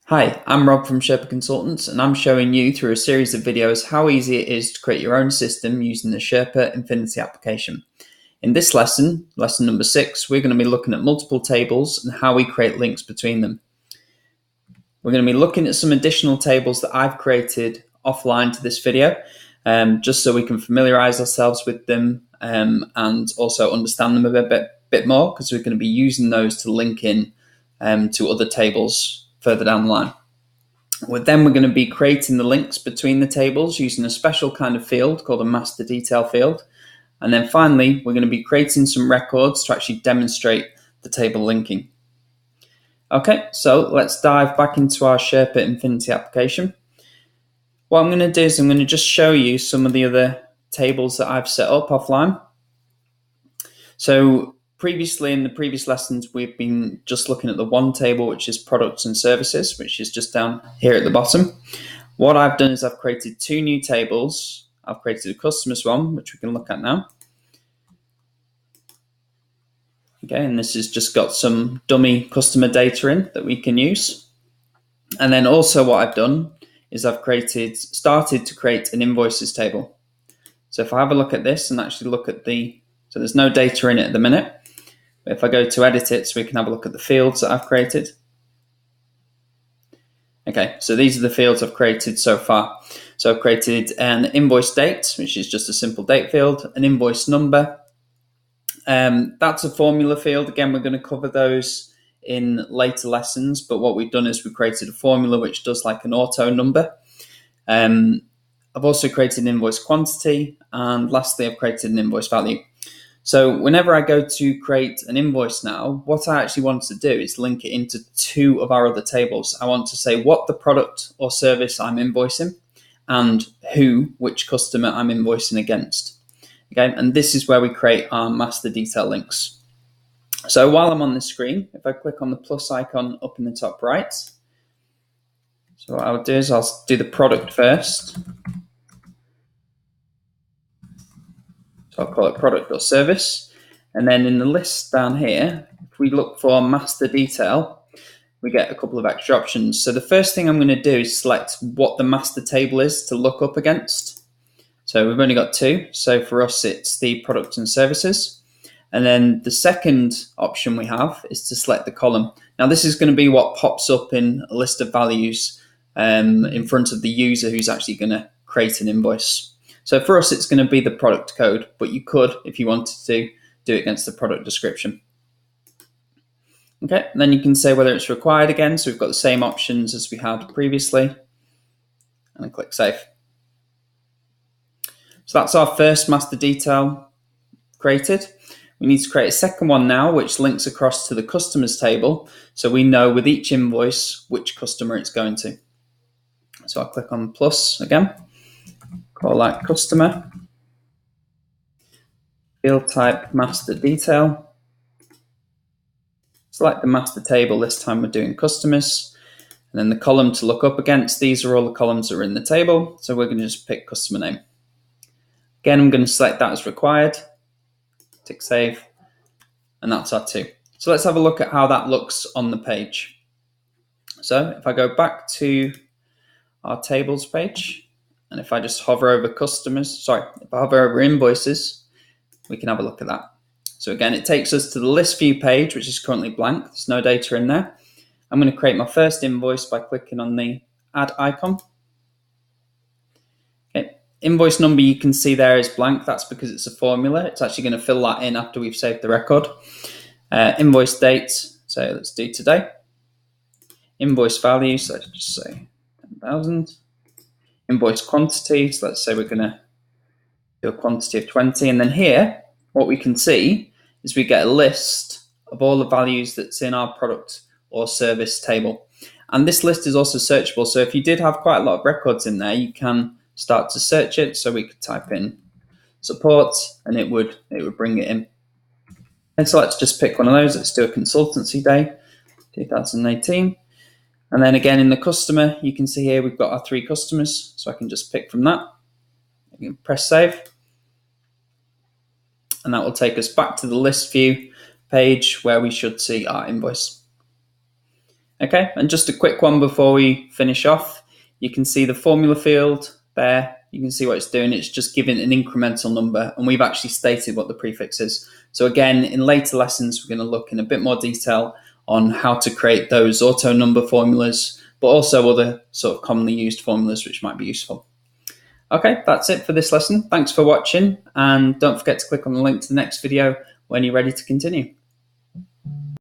Hi, I'm Rob from Sherpa Consultants, and I'm showing you through a series of videos how easy it is to create your own system using the Sherpa Infinity application. In this lesson, lesson number 6, we're going to be looking at multiple tables and how we create links between them. We're going to be looking at some additional tables that I've created offline to this video, just so we can familiarize ourselves with them and also understand them a bit more, because we're going to be using those to link in to other tables further down the line. Then we're going to be creating the links between the tables using a special kind of field called a master detail field. And then finally, we're going to be creating some records to actually demonstrate the table linking. Okay, so let's dive back into our Sherpa Infinity application. What I'm going to do is I'm going to just show you some of the other tables that I've set up offline. So previously, in the previous lessons, we've been just looking at the one table, which is products and services, which is just down here at the bottom. What I've done is I've created two new tables. I've created a customers one, which we can look at now. Okay, and this has just got some dummy customer data in that we can use. And then also what I've done is I've started to create an invoices table. So if I have a look at this and actually look at so there's no data in it at the minute. But if I go to edit it, so we can have a look at the fields that I've created. Okay, so these are the fields I've created so far. So I've created an invoice date, which is just a simple date field, an invoice number. That's a formula field. Again, we're going to cover those in later lessons, but what we've done is we created a formula which does like an auto number. I've also created an invoice quantity, and lastly, I've created an invoice value. So whenever I go to create an invoice now, what I actually want to do is link it into two of our other tables. I want to say what the product or service I'm invoicing and which customer I'm invoicing against. Okay, and this is where we create our master detail links. So while I'm on the screen, if I click on the plus icon up in the top right, so what I'll do is I'll do the product first. So I'll call it product or service. And then in the list down here, if we look for master detail, we get a couple of extra options. So the first thing I'm going to do is select what the master table is to look up against. So we've only got two. So for us, it's the products and services. And then the second option we have is to select the column. Now this is going to be what pops up in a list of values in front of the user who's actually going to create an invoice. So for us, it's going to be the product code, but you could, if you wanted to, do it against the product description. Okay, and then you can say whether it's required again. So we've got the same options as we had previously. And I click save. So that's our first master detail created. We need to create a second one now, which links across to the customers table. So we know with each invoice which customer it's going to. So I'll click on plus again, call that customer, field type master detail, select the master table. This time we're doing customers, and then the column to look up against. These are all the columns that are in the table. So we're going to just pick customer name. Again, I'm going to select that as required, tick save, and that's our two. So let's have a look at how that looks on the page. So if I go back to our tables page, and if I just hover over if I hover over invoices, we can have a look at that. So again, it takes us to the list view page, which is currently blank. There's no data in there. I'm going to create my first invoice by clicking on the add icon. Okay. Invoice number you can see there is blank. That's because it's a formula. It's actually going to fill that in after we've saved the record. Invoice date, so let's do today. Invoice value, so let's just say 10,000. Invoice quantity, so let's say we're going to do a quantity of 20. And then here, what we can see is we get a list of all the values that's in our product or service table. And this list is also searchable. So if you did have quite a lot of records in there, you can start to search it. So we could type in support and it would bring it in. And so let's just pick one of those. Let's do a consultancy day, 2018. And then again in the customer, you can see here we've got our three customers. So I can just pick from that. You can press save. And that will take us back to the list view page where we should see our invoice. Okay, and just a quick one before we finish off. You can see the formula field there. You can see what it's doing. It's just giving an incremental number, and we've actually stated what the prefix is. So again, in later lessons, we're going to look in a bit more detail on how to create those auto number formulas, but also other sort of commonly used formulas which might be useful. Okay, that's it for this lesson. Thanks for watching, and don't forget to click on the link to the next video when you're ready to continue.